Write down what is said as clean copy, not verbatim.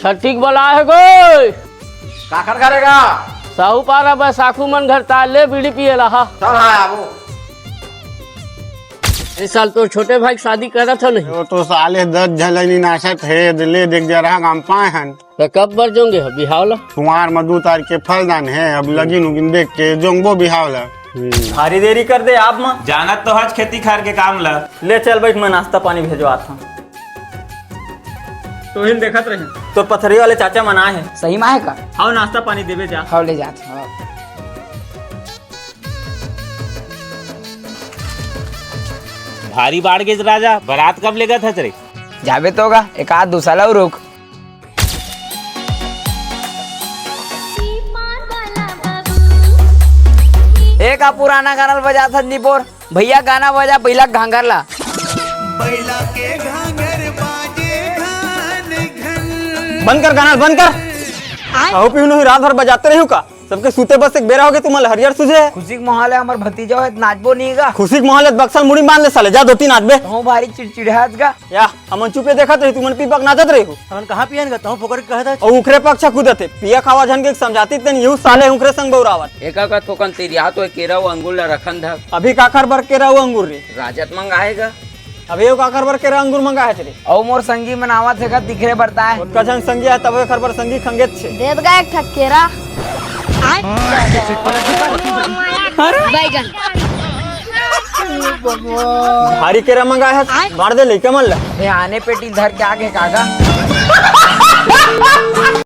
छठी बोला है कोई काकर करेगा साहू पारा बैसाखू मन घर ताले बीड़ी पिए रहा। चल हाँ आबू। इस साल तो छोटे भाई की शादी करा था नहीं। वो तो साले 10 झलनी नाशत है दिले देख जा रहा काम पाए हन। तो कब बर जोंगे बिहावला? कुमार मधु तार के फलदान है अब लगी नुगिन देख के जोंगबो बिहावला। भारी देरी कर दे आप माँ जानत तो हज खेती खार के काम ला। ले चल बैठ मैं नाश्ता पानी भेजवात हूँ। तो हिल देखत रही तो पथरी वाले चाचा मनाए है सही में है का? हाँ नाश्ता पानी देवे जा। हाँ ले जाते हाँ। भारी बाढ़ के राजा बारात कब लेगा था तेरे? जावे तो होगा एक आध दूसरा रुक। एक आ पुराना गाना बजा था निपोर भैया गाना बजा पहला घांगर ला। बंद कर गाना बंद कर। खाओ पीऊ नहीं रात भर बजाते रही का सबके सूते बस एक बेरा हो गए तुम्हारे हरियर सुझे। खुशी के माहौल है हमार भतीजा है नाचबो नहीं गा। खुशी के माहौल है बक्सल मुड़ी मान ले साले जा 2-3 नाचबे। तो भारी चिड़चिड़ाहट गा या हमन चुपे देखत रही तुमन पीपक नाचत रही हो। हमन कहां पियन गता हूं फोकर कहता और उखरे पक्षा कूदते पिया खावा झन के समझाती तन यू साले उखरे संग बौरावत। एका का थोकन तेरी हाथ केरा वो अंगुल ला रखन था। अभी काकर बर के रहू अंगूर रे राजत मंगाएगा। अभी वो काकर बर के अंगूर मंगा है तेरे। और मोर संगी मनावत है का दिखरे बरता है। उसका जन संगी है तब खर बर संगी खंगेत छे। देत गा एक ठकेरा बैगन भारी केरा मंगा है मार दे लेके मन ला। आने पेटी धर के आगे कागा।